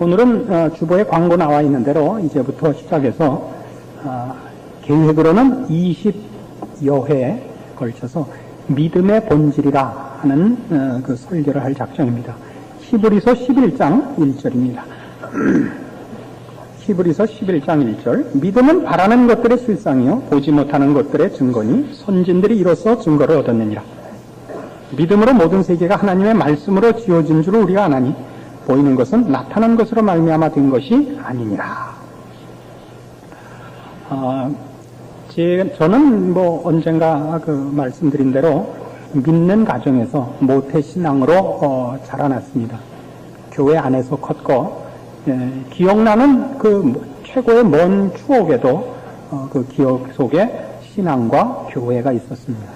오늘은 주보에 광고 나와 있는 대로 이제부터 시작해서 계획으로는 20여 회에 걸쳐서 믿음의 본질이라 하는 그 설교를 할 작정입니다. 히브리서 11장 1절입니다. 히브리서 11장 1절. 믿음은 바라는 것들의 실상이요 보지 못하는 것들의 증거니 선진들이 이로써 증거를 얻었느니라. 믿음으로 모든 세계가 하나님의 말씀으로 지어진 줄 우리가 아나니 보이는 것은 나타난 것으로 말미암아 된 것이 아니니라. 저는 언젠가 말씀드린 대로 믿는 가정에서 모태신앙으로 자라났습니다. 교회 안에서 컸고, 기억나는 최고의 먼 추억에도 그 기억 속에 신앙과 교회가 있었습니다.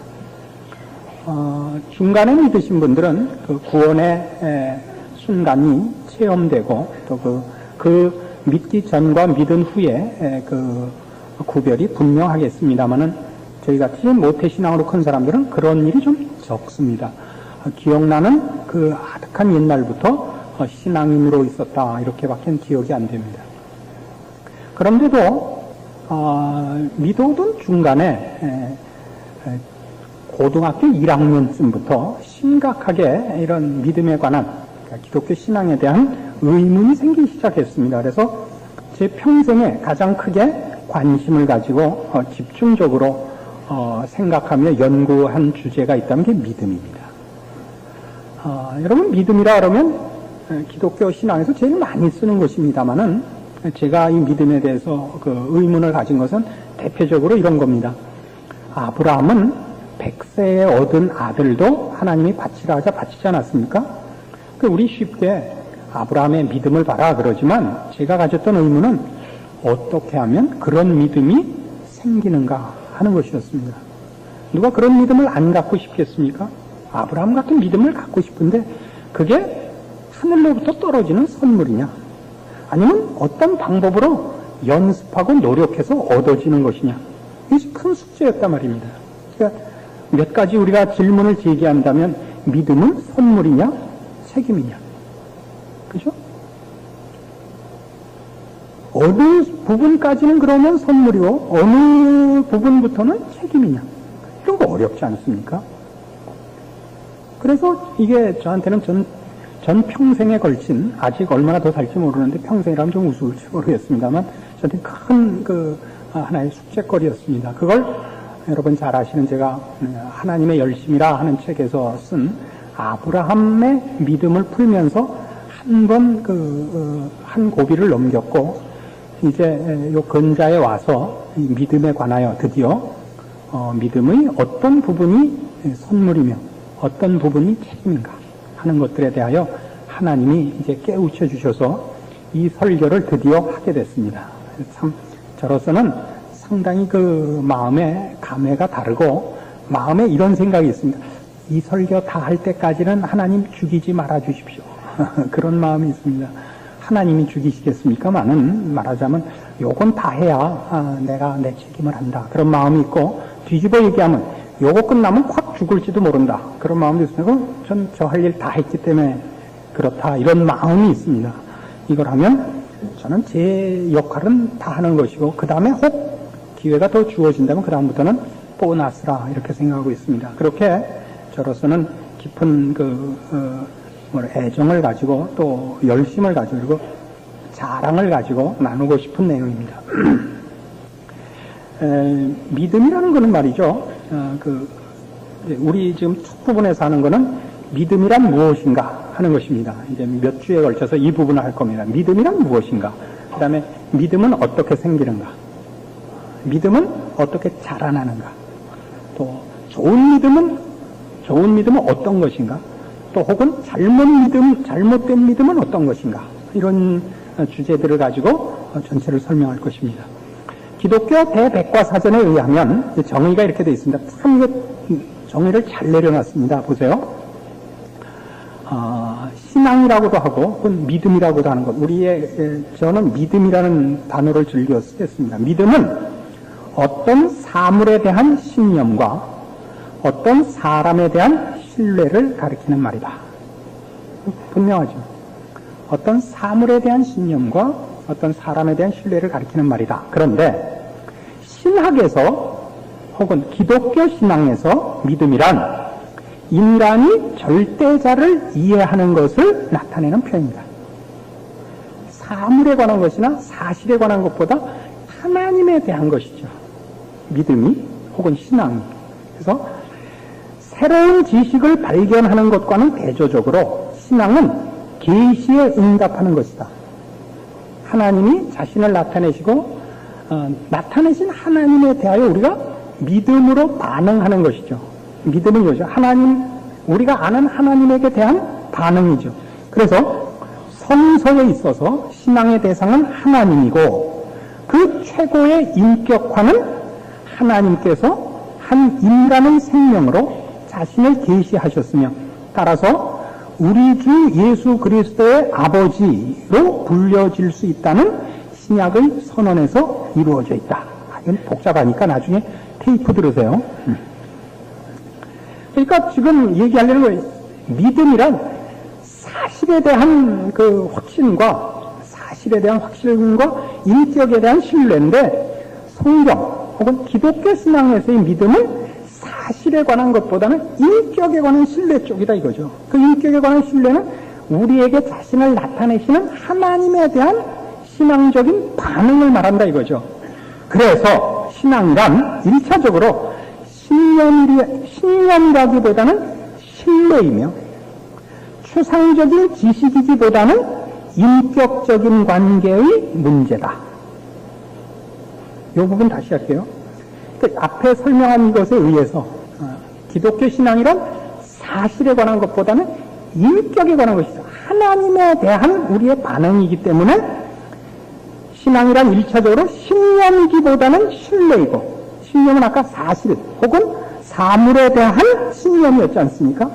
중간에 믿으신 분들은 그 구원의 순간이 체험되고 또 그 믿기 전과 믿은 후에 그 구별이 분명하겠습니다만은 저희 같이 모태신앙으로 큰 사람들은 그런 일이 좀 적습니다. 기억나는 그 아득한 옛날부터 신앙인으로 있었다 이렇게밖에 기억이 안 됩니다. 그런데도 믿어오던 중간에 고등학교 1학년쯤부터 심각하게 이런 믿음에 관한 기독교 신앙에 대한 의문이 생기기 시작했습니다. 그래서 제 평생에 가장 크게 관심을 가지고 집중적으로 생각하며 연구한 주제가 있다면 그게 믿음입니다. 여러분 믿음이라 그러면 기독교 신앙에서 제일 많이 쓰는 것입니다만은 제가 이 믿음에 대해서 의문을 가진 것은 대표적으로 이런 겁니다. 아브라함은 100세에 얻은 아들도 하나님이 바치라 하자 바치지 않았습니까? 우리 쉽게 아브라함의 믿음을 봐라 그러지만 제가 가졌던 의문은 어떻게 하면 그런 믿음이 생기는가 하는 것이었습니다. 누가 그런 믿음을 안 갖고 싶겠습니까? 아브라함 같은 믿음을 갖고 싶은데 그게 하늘로부터 떨어지는 선물이냐? 아니면 어떤 방법으로 연습하고 노력해서 얻어지는 것이냐? 이게 큰 숙제였단 말입니다. 그러니까 몇 가지 우리가 질문을 제기한다면 믿음은 선물이냐? 책임이냐? 그죠? 어느 부분까지는 그러면 선물이고 어느 부분부터는 책임이냐? 이런 거 어렵지 않습니까? 그래서 이게 저한테는 전 평생에 걸친, 아직 얼마나 더 살지 모르는데 평생이라면 좀 우스울지 모르겠습니다만 저한테 큰 하나의 숙제거리였습니다. 그걸 여러분 잘 아시는 제가 하나님의 열심이라 하는 책에서 쓴 아브라함의 믿음을 풀면서 한 고비를 넘겼고 이제 요 근자에 와서 이 믿음에 관하여 드디어 믿음의 어떤 부분이 선물이며 어떤 부분이 책임인가 하는 것들에 대하여 하나님이 이제 깨우쳐 주셔서 이 설교를 드디어 하게 됐습니다. 참 저로서는 상당히 마음의 감회가 다르고 마음에 이런 생각이 있습니다. 이 설교 다 할 때까지는 하나님 죽이지 말아 주십시오. 그런 마음이 있습니다. 하나님이 죽이시겠습니까만은 말하자면 요건 다 해야 내가 내 책임을 한다. 그런 마음이 있고 뒤집어 얘기하면 요거 끝나면 확 죽을지도 모른다. 그런 마음도 있습니다. 전 저 할 일 다 했기 때문에 그렇다. 이런 마음이 있습니다. 이걸 하면 저는 제 역할은 다 하는 것이고 그 다음에 혹 기회가 더 주어진다면 그 다음부터는 보너스라 이렇게 생각하고 있습니다. 그렇게 저로서는 깊은 애정을 가지고 또 열심을 가지고 그리고 자랑을 가지고 나누고 싶은 내용입니다. 믿음이라는 것은 말이죠. 우리 지금 첫 부분에서 하는 것은 믿음이란 무엇인가 하는 것입니다. 이제 몇 주에 걸쳐서 이 부분을 할 겁니다. 믿음이란 무엇인가? 그 다음에 믿음은 어떻게 생기는가? 믿음은 어떻게 자라나는가? 또 좋은 믿음은 어떤 것인가? 또 혹은 잘못된 믿음은 어떤 것인가? 이런 주제들을 가지고 전체를 설명할 것입니다. 기독교 대백과사전에 의하면 정의가 이렇게 되어 있습니다. 참 정의를 잘 내려놨습니다. 보세요. 신앙이라고도 하고 혹은 믿음이라고도 하는 것. 저는 믿음이라는 단어를 즐겨 쓰겠습니다. 믿음은 어떤 사물에 대한 신념과 어떤 사람에 대한 신뢰를 가리키는 말이다. 분명하죠. 어떤 사물에 대한 신념과 어떤 사람에 대한 신뢰를 가리키는 말이다. 그런데 신학에서 혹은 기독교 신앙에서 믿음이란 인간이 절대자를 이해하는 것을 나타내는 표현이다. 사물에 관한 것이나 사실에 관한 것보다 하나님에 대한 것이죠. 믿음이 혹은 신앙이. 그래서 새로운 지식을 발견하는 것과는 대조적으로 신앙은 계시에 응답하는 것이다. 하나님이 자신을 나타내시고 나타내신 하나님에 대하여 우리가 믿음으로 반응하는 것이죠. 믿음은 이거죠. 하나님, 우리가 아는 하나님에게 대한 반응이죠. 그래서 성서에 있어서 신앙의 대상은 하나님이고 그 최고의 인격화는 하나님께서 한 인간의 생명으로 자신을 계시하셨으며 따라서 우리 주 예수 그리스도의 아버지로 불려질 수 있다는 신약의 선언에서 이루어져 있다. 이건 복잡하니까 나중에 테이프 들으세요. 그러니까 지금 얘기하려는 거예요. 믿음이란 사실에 대한 그 확신과 인격에 대한 신뢰인데 성경 혹은 기독교 신앙에서의 믿음은 사실에 관한 것보다는 인격에 관한 신뢰 쪽이다 이거죠. 그 인격에 관한 신뢰는 우리에게 자신을 나타내시는 하나님에 대한 신앙적인 반응을 말한다 이거죠. 그래서 신앙이란 1차적으로 신념이라기보다는 신뢰이며 추상적인 지식이기보다는 인격적인 관계의 문제다. 이 부분 다시 할게요. 앞에 설명한 것에 의해서 기독교 신앙이란 사실에 관한 것보다는 인격에 관한 것이죠. 하나님에 대한 우리의 반응이기 때문에 신앙이란 1차적으로 신념이기보다는 신뢰이고 신념은 아까 사실 혹은 사물에 대한 신념이었지 않습니까?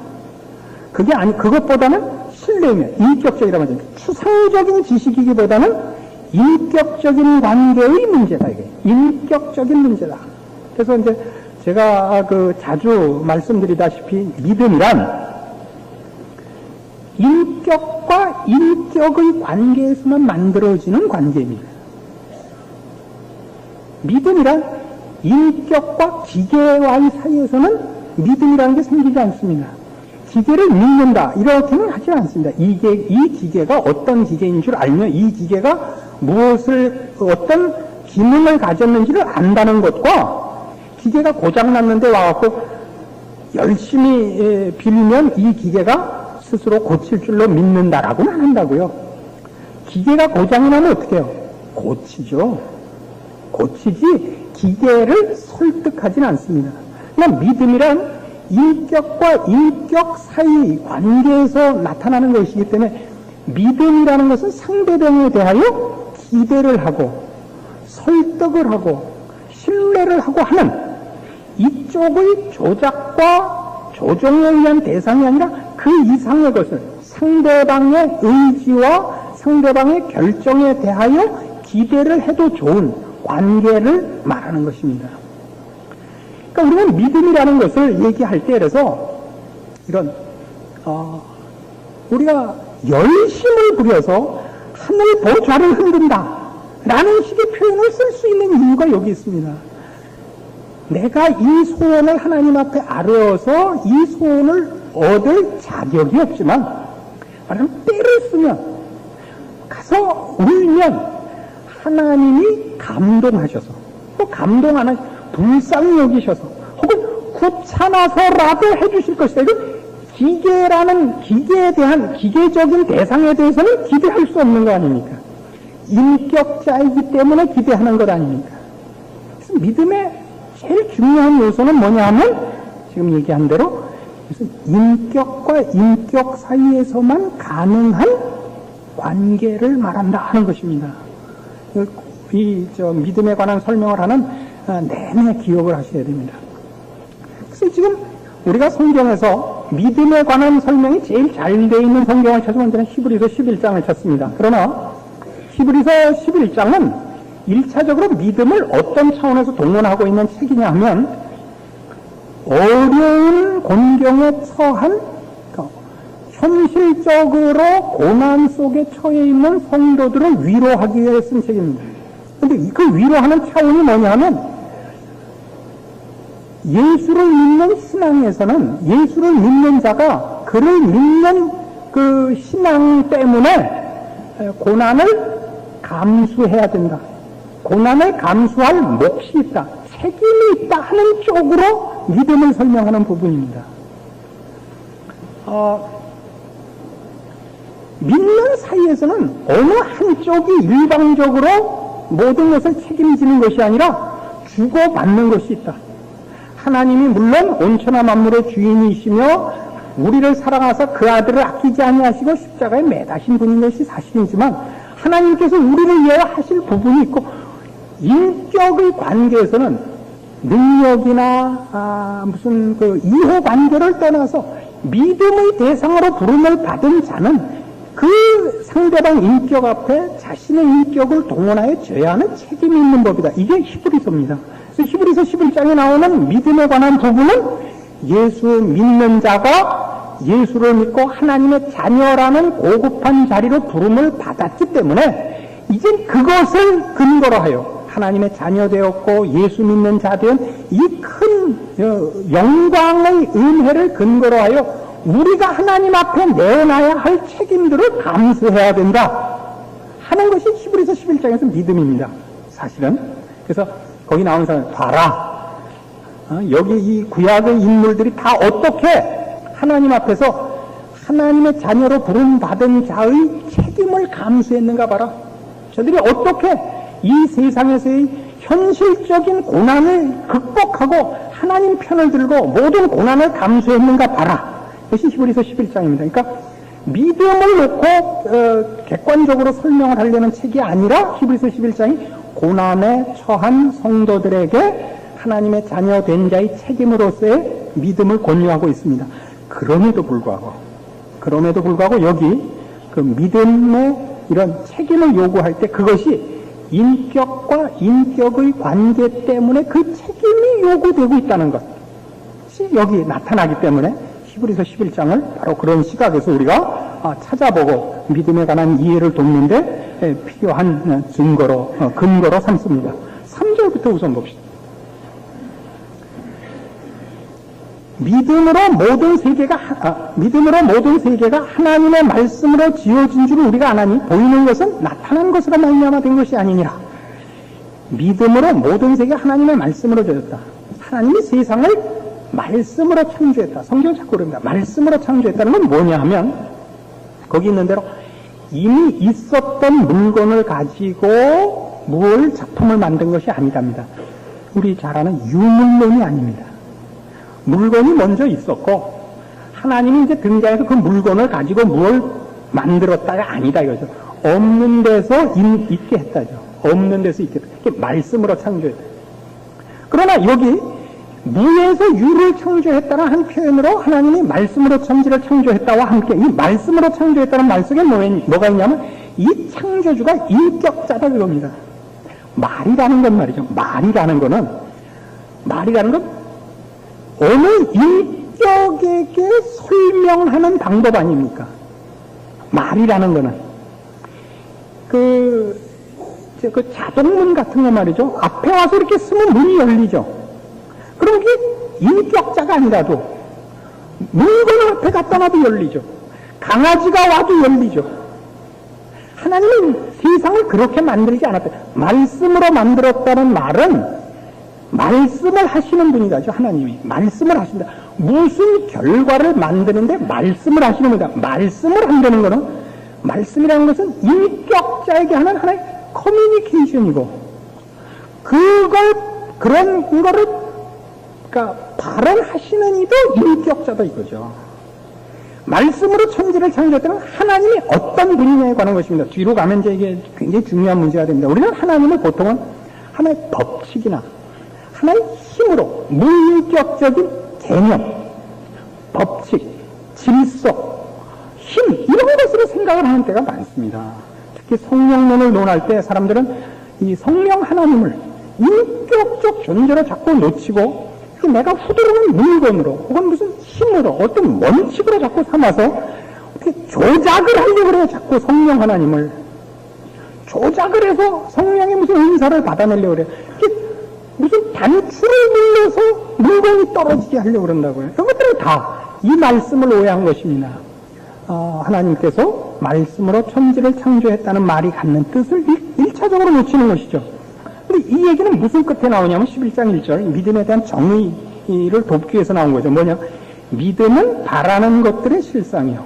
그게 그것보다는 신뢰이며 인격적이라고 하죠. 추상적인 지식이기보다는 인격적인 관계의 문제다, 이게. 인격적인 문제다. 그래서 이제 제가 자주 말씀드리다시피 믿음이란 인격과 인격의 관계에서만 만들어지는 관계입니다. 믿음이란 인격과 기계와의 사이에서는 믿음이라는 게 생기지 않습니다. 기계를 믿는다 이렇게는 하지 않습니다. 이 기계가 어떤 기계인 줄 알며 이 기계가 어떤 기능을 가졌는지를 안다는 것과 기계가 고장났는데 와갖고 열심히 빌면 이 기계가 스스로 고칠 줄로 믿는다라고는 안 한다고요. 기계가 고장이 나면 어떻게 해요? 고치죠. 고치지 기계를 설득하진 않습니다. 그냥 믿음이란 인격과 인격 사이 관계에서 나타나는 것이기 때문에 믿음이라는 것은 상대방에 대하여 기대를 하고 설득을 하고 신뢰를 하고 하는 이쪽의 조작과 조종에 의한 대상이 아니라 그 이상의 것을 상대방의 의지와 상대방의 결정에 대하여 기대를 해도 좋은 관계를 말하는 것입니다. 그러니까 우리는 믿음이라는 것을 얘기할 때 그래서 이런 우리가 열심을 부려서 하늘 보좌를 흔든다 라는 식의 표현을 쓸 수 있는 이유가 여기 있습니다. 내가 이 소원을 하나님 앞에 아뢰어서 이 소원을 얻을 자격이 없지만 말하면 때를 쓰면 가서 울면 하나님이 감동하셔서 또 감동 안 하셔서 불쌍히 여기셔서 혹은 귀찮아서라도 해주실 것이다. 이건 기계라는 기계에 대한 기계적인 대상에 대해서는 기대할 수 없는 거 아닙니까? 인격자이기 때문에 기대하는 것 아닙니까? 그래서 믿음의 제일 중요한 요소는 뭐냐 하면 지금 얘기한 대로 인격과 인격 사이에서만 가능한 관계를 말한다 하는 것입니다. 믿음에 관한 설명을 하는 내내 기억을 하셔야 됩니다. 그래서 지금 우리가 성경에서 믿음에 관한 설명이 제일 잘 되어 있는 성경을 찾으면 저는 히브리서 11장을 찾습니다. 그러나 히브리서 11장은 1차적으로 믿음을 어떤 차원에서 동원하고 있는 책이냐 하면 어려운 곤경에 처한 현실적으로 고난 속에 처해 있는 성도들을 위로하기 위해 쓴 책입니다. 근데 그 위로하는 차원이 뭐냐 하면, 예수를 믿는 신앙에서는 예수를 믿는 자가 그를 믿는 그 신앙 때문에 고난을 감수해야 된다. 고난을 감수할 몫이 있다. 책임이 있다 하는 쪽으로 믿음을 설명하는 부분입니다. 믿는 사이에서는 어느 한쪽이 일방적으로 모든 것을 책임지는 것이 아니라 주고받는 것이 있다. 하나님이 물론 온천하 만물의 주인이시며 우리를 사랑하사 그 아들을 아끼지 아니하시고 십자가에 매다신 분인 것이 사실이지만, 하나님께서 우리를 위하여 하실 부분이 있고, 인격의 관계에서는 능력이나 무슨 그 이호 관계를 떠나서 믿음의 대상으로 부름을 받은 자는 그 상대방 인격 앞에 자신의 인격을 동원하여 져야 하는 책임이 있는 법이다. 이게 히브리서입니다. 그래서 히브리서 11장에 나오는 믿음에 관한 부분은 예수 믿는 자가 예수를 믿고 하나님의 자녀라는 고급한 자리로 부름을 받았기 때문에 이제 그것을 근거로 하여 하나님의 자녀 되었고 예수 믿는 자 된 이 큰 영광의 은혜를 근거로 하여 우리가 하나님 앞에 내놔야 할 책임들을 감수해야 된다 하는 것이 히브리서 11장에서 믿음입니다. 사실은. 그래서 거기 나온 사람 봐라. 여기 이 구약의 인물들이 다 어떻게 하나님 앞에서 하나님의 자녀로 부름받은 자의 책임을 감수했는가 봐라. 저들이 어떻게 이 세상에서의 현실적인 고난을 극복하고 하나님 편을 들고 모든 고난을 감수했는가 봐라. 그것이 히브리서 11장입니다. 그러니까 믿음을 놓고 객관적으로 설명을 하려는 책이 아니라 히브리서 11장이 고난에 처한 성도들에게 하나님의 자녀 된 자의 책임으로서의 믿음을 권유하고 있습니다. 그럼에도 불구하고 여기 그 믿음의 이런 책임을 요구할 때 그것이 인격과 인격의 관계 때문에 그 책임이 요구되고 있다는 것이 여기 나타나기 때문에 히브리서 11장을 바로 그런 시각에서 우리가 찾아보고 믿음에 관한 이해를 돕는데 필요한 근거로 삼습니다. 3절부터 우선 봅시다. 믿음으로 모든 세계가 하나님의 말씀으로 지어진 줄 우리가 아나니 보이는 것은 나타난 것으로 말미암아 된 것이 아니니라. 믿음으로 모든 세계가 하나님의 말씀으로 지어졌다. 하나님이 세상을 말씀으로 창조했다. 성경 자꾸 그럽니다. 말씀으로 창조했다는 건 뭐냐 하면 거기 있는 대로 이미 있었던 물건을 가지고 뭘 작품을 만든 것이 아니랍니다. 우리 잘 아는 유물론이 아닙니다. 물건이 먼저 있었고 하나님이 이제 등장해서 그 물건을 가지고 뭘 만들었다가 아니다 이거죠. 없는 데서 있게 했다죠. 없는 데서 있게 했다. 이게 말씀으로 창조했다. 그러나 여기 무에서 유를 창조했다는 한 표현으로 하나님이 말씀으로 천지를 창조했다와 함께 이 말씀으로 창조했다는 말 속에 뭐가 있냐면 이 창조주가 인격자다 그겁니다. 말이라는 건 말이죠. 말이라는 건 어느 인격에게 설명하는 방법 아닙니까? 말이라는 거는 그 자동문 같은 거 말이죠. 앞에 와서 이렇게 쓰면 문이 열리죠. 그럼 그게 인격자가 아니라도 물건을 앞에 갖다 놔도 열리죠. 강아지가 와도 열리죠. 하나님은 세상을 그렇게 만들지 않았다. 말씀으로 만들었다는 말은 말씀을 하시는 분이다죠. 하나님이 말씀을 하신다. 무슨 결과를 만드는데 말씀을 하시는 분이다. 말씀을 한다는 것은 말씀이라는 것은 인격자에게 하는 하나의 커뮤니케이션이고 그런 거를 그러니까 발언하시는 이도 인격자다 이거죠. 말씀으로 천지를 창조했다는 하나님이 어떤 분이냐에 관한 것입니다. 뒤로 가면 이제 이게 굉장히 중요한 문제가 됩니다. 우리는 하나님을 보통은 하나의 법칙이나 하나의 힘으로 무인격적인 개념, 법칙, 질서, 힘 이런 것으로 생각을 하는 때가 많습니다. 특히 성령론을 논할 때 사람들은 이 성령 하나님을 인격적 존재로 자꾸 놓치고 내가 후들어오는 물건으로 혹은 무슨 힘으로 어떤 원칙으로 자꾸 삼아서 조작을 하려고 그래요. 자꾸 성령 하나님을. 조작을 해서 성령의 무슨 은사를 받아내려고 그래요. 무슨 단추를 눌러서 물건이 떨어지게 하려고 그런다고요. 이것들은 다 이 말씀을 오해한 것입니다. 하나님께서 말씀으로 천지를 창조했다는 말이 갖는 뜻을 1차적으로 놓치는 것이죠. 근데 이 얘기는 무슨 끝에 나오냐면 11장 1절 믿음에 대한 정의를 돕기 위해서 나온 거죠. 뭐냐? 믿음은 바라는 것들의 실상이요.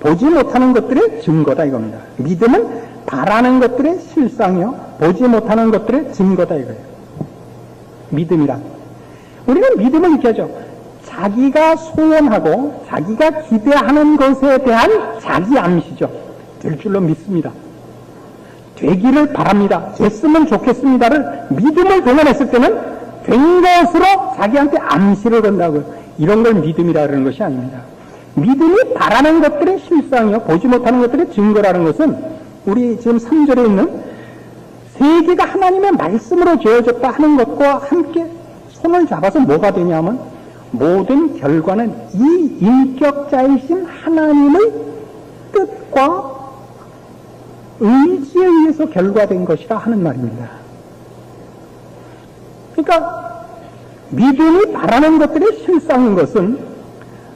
보지 못하는 것들의 증거다 이겁니다. 믿음은 바라는 것들의 실상이요. 보지 못하는 것들의 증거다 이거예요. 믿음이란. 우리는 믿음을 이렇게 하죠. 자기가 소원하고 자기가 기대하는 것에 대한 자기 암시죠. 될 줄로 믿습니다. 되기를 바랍니다. 됐으면 좋겠습니다를 믿음을 동원했을 때는 된 것으로 자기한테 암시를 건다고요. 이런 걸 믿음이라 그러는 것이 아닙니다. 믿음이 바라는 것들의 실상이요. 보지 못하는 것들의 증거라는 것은 우리 지금 3절에 있는 세계가 하나님의 말씀으로 지어졌다 하는 것과 함께 손을 잡아서 뭐가 되냐면 모든 결과는 이 인격자이신 하나님의 뜻과 의지에 의해서 결과된 것이라 하는 말입니다. 그러니까 믿음이 바라는 것들의 실상인 것은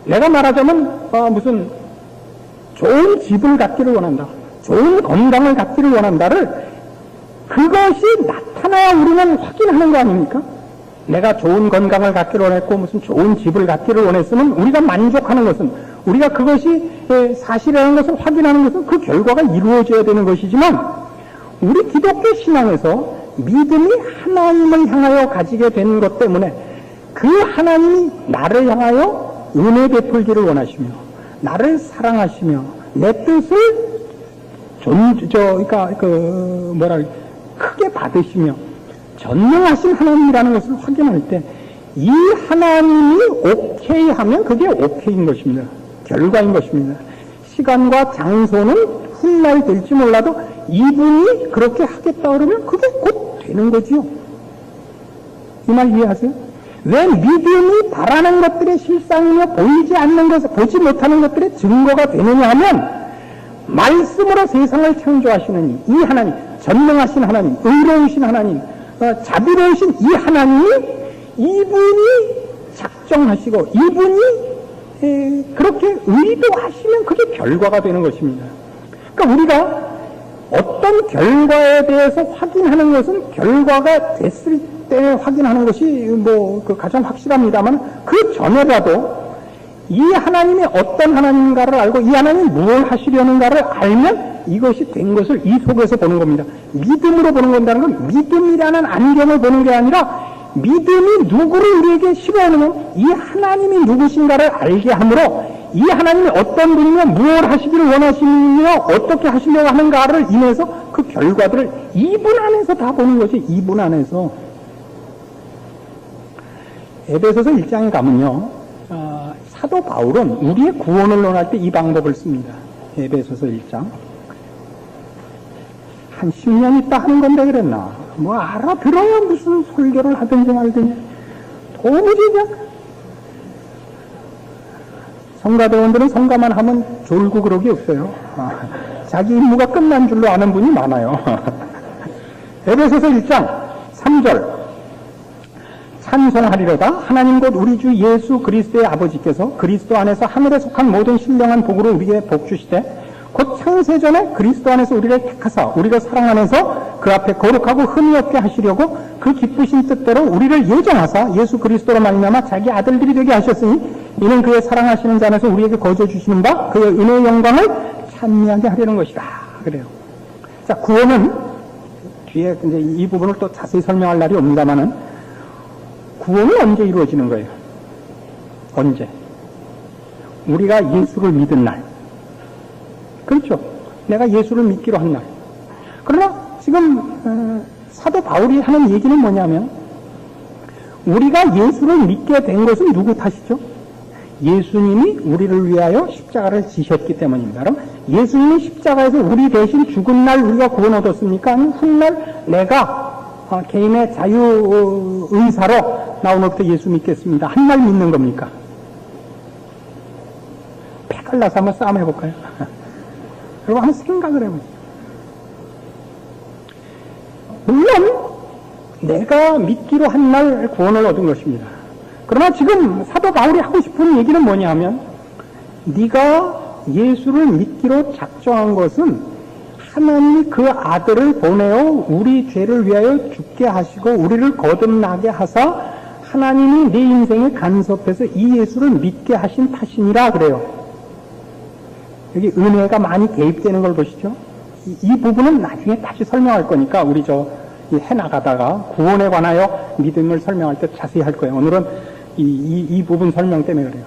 내가 말하자면 무슨 좋은 집을 갖기를 원한다, 좋은 건강을 갖기를 원한다를 그것이 나타나야 우리는 확인하는 거 아닙니까? 내가 좋은 건강을 갖기를 원했고 무슨 좋은 집을 갖기를 원했으면 우리가 만족하는 것은 우리가 그것이 사실이라는 것을 확인하는 것은 그 결과가 이루어져야 되는 것이지만 우리 기독교 신앙에서 믿음이 하나님을 향하여 가지게 된 것 때문에 그 하나님이 나를 향하여 은혜 베풀기를 원하시며 나를 사랑하시며 내 뜻을 크게 받으시며 전능하신 하나님이라는 것을 확인할 때 이 하나님이 오케이 하면 그게 오케이인 것입니다. 결과인 것입니다. 시간과 장소는 훗날 될지 몰라도 이분이 그렇게 하겠다 그러면 그게 곧 되는 거지요. 이 말 이해하세요? 왜 믿음이 바라는 것들의 실상이며 보이지 않는 것을 보지 못하는 것들의 증거가 되느냐 하면 말씀으로 세상을 창조하시는 이 하나님, 전능하신 하나님, 의로우신 하나님, 자비로우신 이 하나님이 이분이 작정하시고 이분이 그렇게 의도하시면 그게 결과가 되는 것입니다. 그러니까 우리가 어떤 결과에 대해서 확인하는 것은 결과가 됐을 때 확인하는 것이 가장 확실합니다만 그 전에라도 이 하나님이 어떤 하나님인가를 알고 이 하나님이 무엇을 하시려는가를 알면 이것이 된 것을 이 속에서 보는 겁니다. 믿음으로 보는 건다는 건 믿음이라는 안경을 보는 게 아니라 믿음이 누구를 우리에게 실어오느냐 이 하나님이 누구신가를 알게 함으로 이 하나님이 어떤 분이며 무엇을 하시기를 원하시며 어떻게 하시려고 하는가를 인해서 그 결과들을 이분 안에서 다 보는 거지. 이분 안에서. 에베소서 1장에 가면요 사도 바울은 우리의 구원을 논할 때 이 방법을 씁니다. 에베소서 1장 한 10년 있다 하는 건데 그랬나 알아들어야 무슨 설교를 하든지 말든지 도무지 그냥 성가대원들은 성가만 하면 졸고 그러기 없어요. 자기 임무가 끝난 줄로 아는 분이 많아요. 에베소서 1장 3절 찬송하리로다 하나님 곧 우리 주 예수 그리스도의 아버지께서 그리스도 안에서 하늘에 속한 모든 신령한 복으로 우리에게 복 주시되 곧 창세전에 그리스도 안에서 우리를 택하사 우리를 사랑 안에서 그 앞에 거룩하고 흠이 없게 하시려고 그 기쁘신 뜻대로 우리를 예정하사 예수 그리스도로 말미암아 자기 아들들이 되게 하셨으니 이는 그의 사랑하시는 자 안에서 우리에게 거저 주시는 바 그의 은혜의 영광을 찬미하게 하려는 것이다. 그래요. 자, 구원은 뒤에 이제 이 부분을 또 자세히 설명할 날이 옵니다만은 구원은 언제 이루어지는 거예요? 언제? 우리가 예수를 믿은 날. 그렇죠. 내가 예수를 믿기로 한 날. 그러나 지금 사도 바울이 하는 얘기는 뭐냐면 우리가 예수를 믿게 된 것은 누구 탓이죠? 예수님이 우리를 위하여 십자가를 지셨기 때문입니다. 그럼 예수님이 십자가에서 우리 대신 죽은 날 우리가 구원 얻었습니까? 아니면 훗날 내가 개인의 자유의사로 나 오늘부터 예수 믿겠습니다. 한 날 믿는 겁니까? 갈라서 한번 싸움 해볼까요? 그리고 한번 생각을 해보죠. 물론 내가 믿기로 한 날 구원을 얻은 것입니다. 그러나 지금 사도 바울이 하고 싶은 얘기는 뭐냐 하면 네가 예수를 믿기로 작정한 것은 하나님이 그 아들을 보내어 우리 죄를 위하여 죽게 하시고 우리를 거듭나게 하사 하나님이 내 인생에 간섭해서 이 예수를 믿게 하신 탓이니라 그래요. 여기 은혜가 많이 개입되는 걸 보시죠. 이 부분은 나중에 다시 설명할 거니까 우리 해나가다가 구원에 관하여 믿음을 설명할 때 자세히 할 거예요. 오늘은 이 부분 설명 때문에 그래요.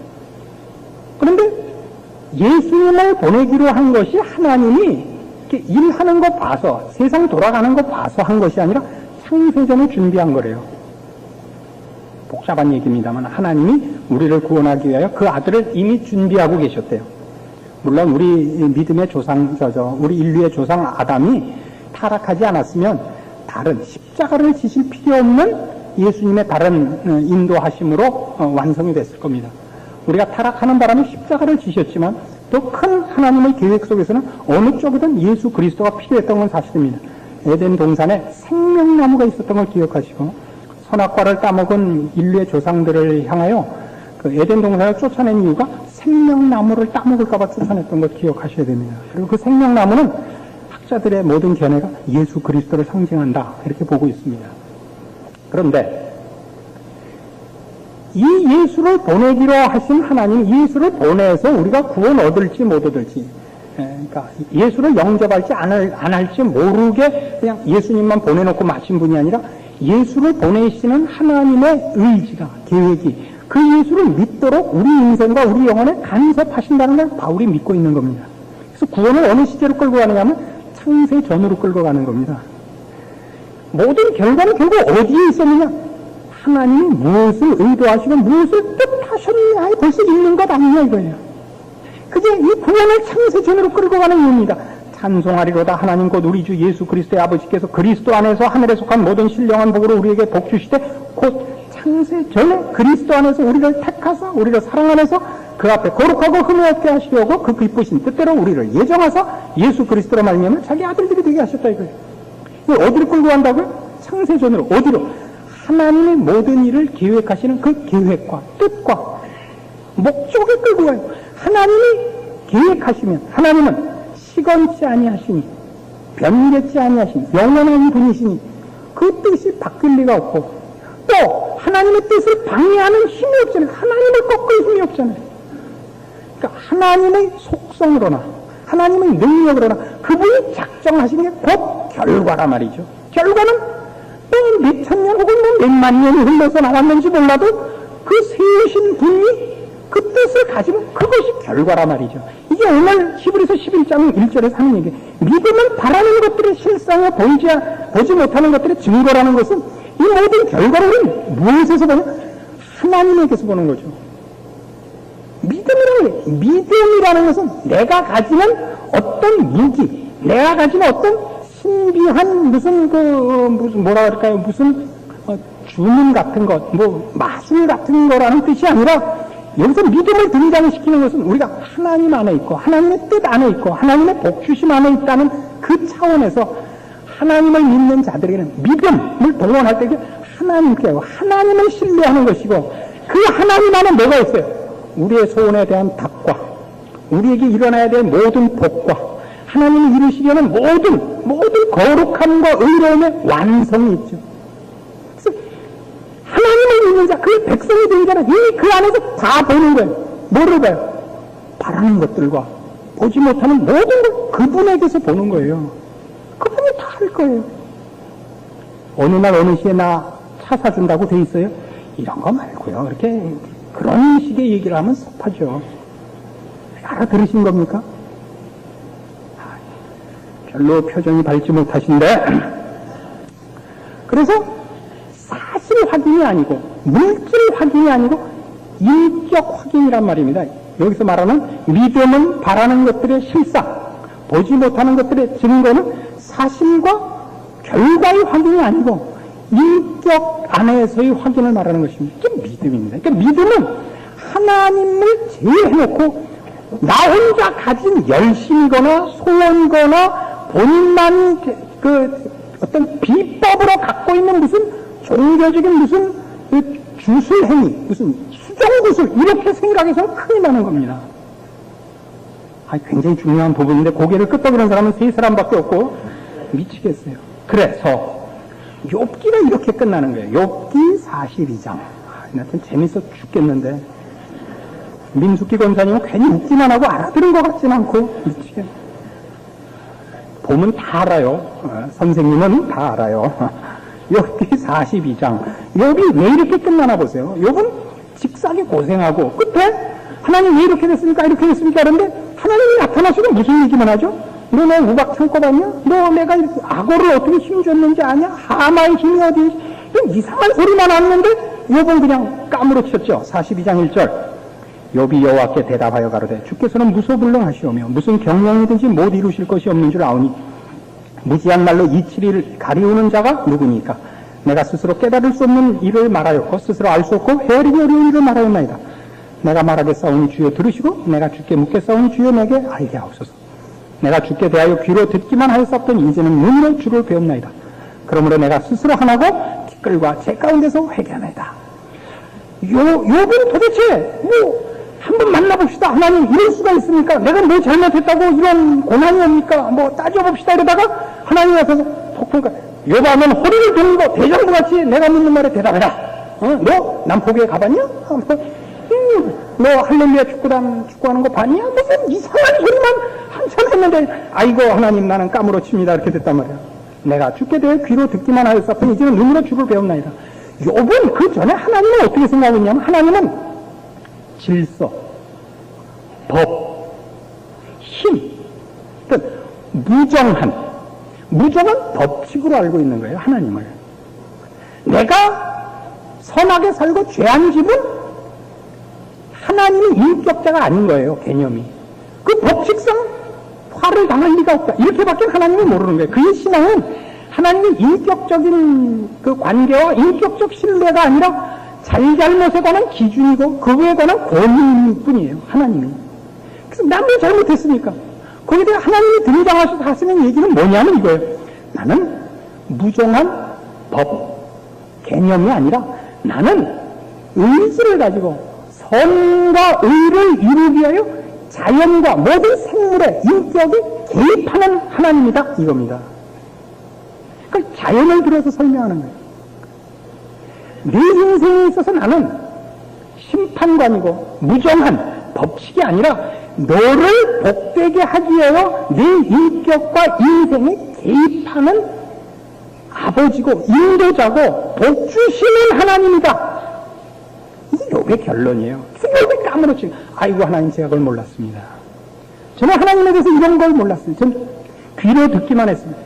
그런데 예수님을 보내기로 한 것이 하나님이 이렇게 일하는 거 봐서 세상 돌아가는 거 봐서 한 것이 아니라 창세전에 준비한 거래요. 복잡한 얘기입니다만 하나님이 우리를 구원하기 위하여 그 아들을 이미 준비하고 계셨대요. 물론 우리 믿음의 조상, 우리 인류의 조상 아담이 타락하지 않았으면 다른 십자가를 지실 필요 없는 예수님의 다른 인도하심으로 완성이 됐을 겁니다. 우리가 타락하는 바람에 십자가를 지셨지만 또 큰 하나님의 계획 속에서는 어느 쪽이든 예수 그리스도가 필요했던 건 사실입니다. 에덴 동산에 생명나무가 있었던 걸 기억하시고 선악과를 따먹은 인류의 조상들을 향하여 그 에덴 동산을 쫓아낸 이유가 생명나무를 따먹을까봐 쫓아냈던 걸 기억하셔야 됩니다. 그리고 그 생명나무는 학자들의 모든 견해가 예수 그리스도를 상징한다 이렇게 보고 있습니다. 그런데 이 예수를 보내기로 하신 하나님, 예수를 보내서 우리가 구원 얻을지 못 얻을지, 그러니까 예수를 영접할지 안 할지 모르게 그냥 예수님만 보내놓고 마신 분이 아니라 예수를 보내시는 하나님의 의지가, 계획이 그 예수를 믿도록 우리 인생과 우리 영혼에 간섭하신다는 걸 바울이 믿고 있는 겁니다. 그래서 구원을 어느 시대로 끌고 가느냐면 창세 전으로 끌고 가는 겁니다. 모든 결과는 결국 어디에 있었느냐? 하나님이 무엇을 의도하시고 무엇을 뜻하셨냐에 벌써 있는 것 아니냐 이거예요. 그게 이 구원을 창세전으로 끌고 가는 이유입니다. 찬송하리로다 하나님 곧 우리 주 예수 그리스도의 아버지께서 그리스도 안에서 하늘에 속한 모든 신령한 복으로 우리에게 복 주시되 곧 창세전에 그리스도 안에서 우리를 택하사 우리를 사랑 안에서 그 앞에 거룩하고 흠이 없게 하시려고 그 기쁘신 뜻대로 우리를 예정하사 예수 그리스도로 말미암아 자기 아들들이 되게 하셨다 이거예요. 이거 어디로 끌고 간다고요? 창세전으로. 어디로? 하나님의 모든 일을 계획하시는 그 계획과 뜻과 목적을 끌고 가요. 하나님이 계획하시면 하나님은 시건치 아니하시니 변개치 아니하시니 영원한 분이시니 그 뜻이 바뀔 리가 없고 또 하나님의 뜻을 방해하는 힘이 없잖아요. 하나님을 꺾을 힘이 없잖아요. 그러니까 하나님의 속성으로나 하나님의 능력으로나 그분이 작정하신 게 곧 결과라 말이죠. 결과는 몇천 년 혹은 몇만 년이 흘러서 나왔는지 몰라도 그 세우신 분이 그 뜻을 가지고 그것이 결과라 말이죠. 이게 오늘 히브리서 11장 1절에서 하는 얘기예요. 믿음은 바라는 것들의 실상에 보지 못하는 것들의 증거라는 것은 이 모든 결과를 무엇에서 보냐? 하나님에게서 보는 거죠. 믿음이라는 것은 내가 가지는 어떤 무기, 내가 가지는 어떤 신비한 무슨 뭐라 그럴까요? 무슨 주문 같은 것, 마술 같은 거라는 뜻이 아니라 여기서 믿음을 등장시키는 것은 우리가 하나님 안에 있고 하나님의 뜻 안에 있고 하나님의 복주심 안에 있다는 그 차원에서 하나님을 믿는 자들에게는 믿음을 동원할 때 하나님을 신뢰하는 것이고 그 하나님 안에 뭐가 있어요? 우리의 소원에 대한 답과 우리에게 일어나야 될 모든 복과 하나님이 이루시려는 모든 거룩함과 의로움의 완성이 있죠. 그래서 하나님을 믿는 자, 그 백성이 된 자는 이미 그 안에서 다 보는 거예요. 뭐를 봐요? 바라는 것들과 보지 못하는 모든 걸 그분에게서 보는 거예요. 그분이 다 할 거예요. 어느 날 어느 시에 나 차 사준다고 돼 있어요? 이런 거 말고요. 이렇게 그런 식의 얘기를 하면 섭하죠. 알아들으신 겁니까? 별로 표정이 밝지 못하신데 그래서 사실 확인이 아니고 물질 확인이 아니고 인격 확인이란 말입니다. 여기서 말하는 믿음은 바라는 것들의 실상, 보지 못하는 것들의 증거는 사실과 결과의 확인이 아니고 인격 안에서의 확인을 말하는 것입니다. 이게 믿음입니다. 그러니까 믿음은 하나님을 제외해놓고 나 혼자 가진 열심이거나 소원이거나 본인만이 어떤 비법으로 갖고 있는 무슨 종교적인 무슨 주술 행위, 무슨 수정구술, 이렇게 생각해서 큰일 나는 겁니다. 굉장히 중요한 부분인데 고개를 끄덕이는 사람은 세 사람밖에 없고 미치겠어요. 그래서 욥기가 이렇게 끝나는 거예요. 욥기 42장. 하여튼 재밌어 죽겠는데 민숙기 권사님은 괜히 웃기만 하고 알아들은 것 같진 않고 미치겠네. 보면 다 알아요. 선생님은 다 알아요. 욥기 42장. 욥이 왜 이렇게 끝나나 보세요. 욥은 직사게 고생하고 끝에 하나님 왜 이렇게 됐습니까? 이렇게 됐습니까? 그런데 하나님이 나타나시고 무슨 얘기만 하죠? 너 내 우박 창고 봤냐? 너 내가 악어를 어떻게 힘줬는지 아냐? 하마의 힘이 어디? 이상한 소리만 하는데 욥은 그냥 까무러쳤죠. 42장 1절. 욥이 여호와께 대답하여 가로되 주께서는 무소불능하시오며 무슨 경영이든지 못 이루실 것이 없는 줄 아오니 무지한 말로 이치리를 가리우는 자가 누구니까? 내가 스스로 깨달을 수 없는 일을 말하였고 스스로 알 수 없고 헤아리기 어려운 일을 말하였나이다. 내가 말하겠사오니 주여 들으시고 내가 주께 묻겠사오니 주여 내게 알게 하옵소서. 내가 주께 대하여 귀로 듣기만 하였었더니 이제는 눈으로 주를 배웠나이다. 그러므로 내가 스스로 하나고 티끌과 제 가운데서 회개하나이다. 욥은 도대체 한번 만나봅시다. 하나님 이럴 수가 있습니까? 내가 뭐 잘못했다고 이런 고난이 옵니까? 따져봅시다 이러다가 하나님이 와서 폭풍과 욥아는 허리를 드는 거 대장부같이 내가 묻는 말에 대답해라. 너 남포교에 가봤냐? 너 할렐루야 축구하는 거 봤냐? 무슨 이상한 소리만 한참 했는데 아이고 하나님 나는 까무러칩니다 이렇게 됐단 말이야. 내가 주께 대해 귀로 듣기만 하였었더니 이제는 눈으로 주를 배웠나이다. 욥은 그 전에 하나님은 어떻게 생각했냐면 하나님은 질서, 법, 힘, 무정한 법칙으로 알고 있는 거예요. 하나님을. 내가 선하게 살고 죄한 집은 하나님이 인격자가 아닌 거예요. 개념이. 그 법칙상 화를 당할 리가 없다. 이렇게밖에 하나님이 모르는 거예요. 그의 신앙은 하나님의 인격적인 그 관계와 인격적 신뢰가 아니라 잘잘못에 관한 기준이고 그거에 관한 권위일 뿐이에요. 하나님이. 그래서 난 왜 잘못했습니까? 거기에 대해 하나님이 등장하셔서 하시는 얘기는 뭐냐면 이거예요. 나는 무정한 법, 개념이 아니라 나는 의지를 가지고 선과 의를 이루기 위하여 자연과 모든 생물의 인격이 개입하는 하나님이다 이겁니다. 그러니까 자연을 들어서 설명하는 거예요. 내 인생에 있어서 나는 심판관이고 무정한 법칙이 아니라 너를 복되게 하기 위하여 내 인격과 인생에 개입하는 아버지고 인도자고 복주시는 하나님이다. 이게 욥의 결론이에요. 욥이 까무러치고 아이고 하나님 제가 그걸 몰랐습니다. 저는 하나님에 대해서 이런 걸 몰랐어요. 저는 귀로 듣기만 했습니다.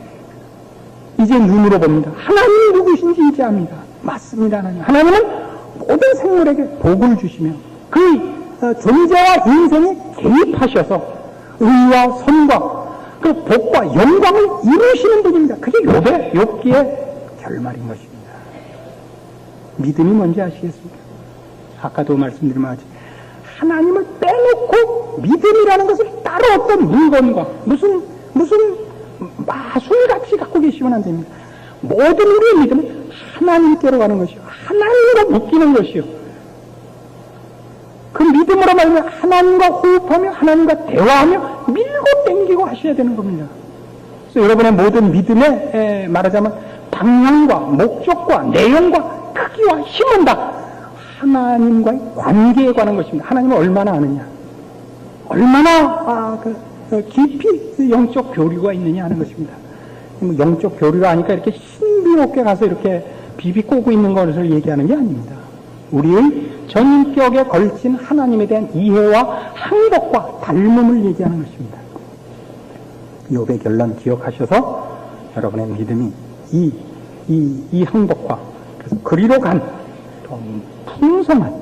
이제 눈으로 봅니다. 하나님이 누구신지 이제 압니다. 맞습니다. 하나님은 모든 생물에게 복을 주시며 그 존재와 인생에 개입하셔서 의와 선과 그 복과 영광을 이루시는 분입니다. 그게 욥기의 결말인 것입니다. 믿음이 뭔지 아시겠습니까? 아까도 말씀드린 바같이 하나님을 빼놓고 믿음이라는 것을 따로 어떤 물건과 무슨 마술같이 갖고 계시면 안 됩니다. 모든 우리의 믿음은 하나님께로 가는 것이요. 하나님으로 묶이는 것이요. 그 믿음으로 말하면 하나님과 호흡하며 하나님과 대화하며 밀고 당기고 하셔야 되는 겁니다. 그래서 여러분의 모든 믿음에 말하자면 방향과 목적과 내용과 크기와 힘은 다 하나님과의 관계에 관한 것입니다. 하나님을 얼마나 아느냐, 얼마나 깊이 영적 교류가 있느냐 하는 것입니다. 영적 교류가 하니까 이렇게 신비롭게 가서 이렇게 비비 꼬고 있는 것을 얘기하는 게 아닙니다. 우리의 전격에 걸친 하나님에 대한 이해와 항복과 닮음을 얘기하는 것입니다. 욥의 결론 기억하셔서 여러분의 믿음이 이 항복과 그래서 그리로 간 더 풍성한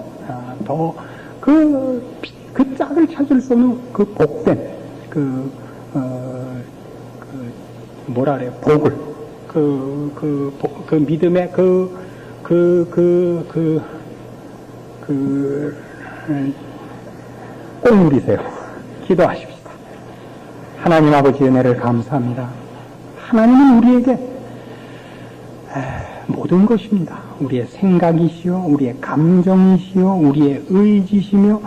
더 그 짝을 찾을 수 없는 그 복된 뭐라 그래요? 복을 그 믿음의 꼭 누리세요. 기도하십시다. 하나님 아버지 은혜를 감사합니다. 하나님은 우리에게 모든 것입니다. 우리의 생각이시요, 우리의 감정이시요, 우리의 의지시며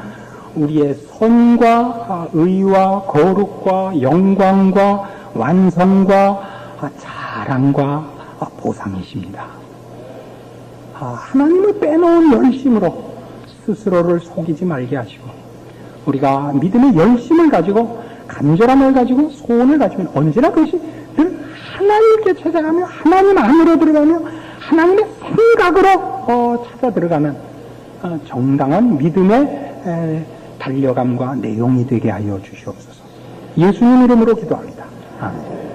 우리의 선과 의와 거룩과 영광과 완성과 자랑과 보상이십니다. 하나님을 빼놓은 열심으로 스스로를 속이지 말게 하시고 우리가 믿음의 열심을 가지고 간절함을 가지고 소원을 가지면 언제나 그것이 늘 하나님께 찾아가며 하나님 안으로 들어가며 하나님의 생각으로 찾아 들어가는 정당한 믿음의 달려감과 내용이 되게 하여 주시옵소서. 예수님 이름으로 기도합니다. 아멘.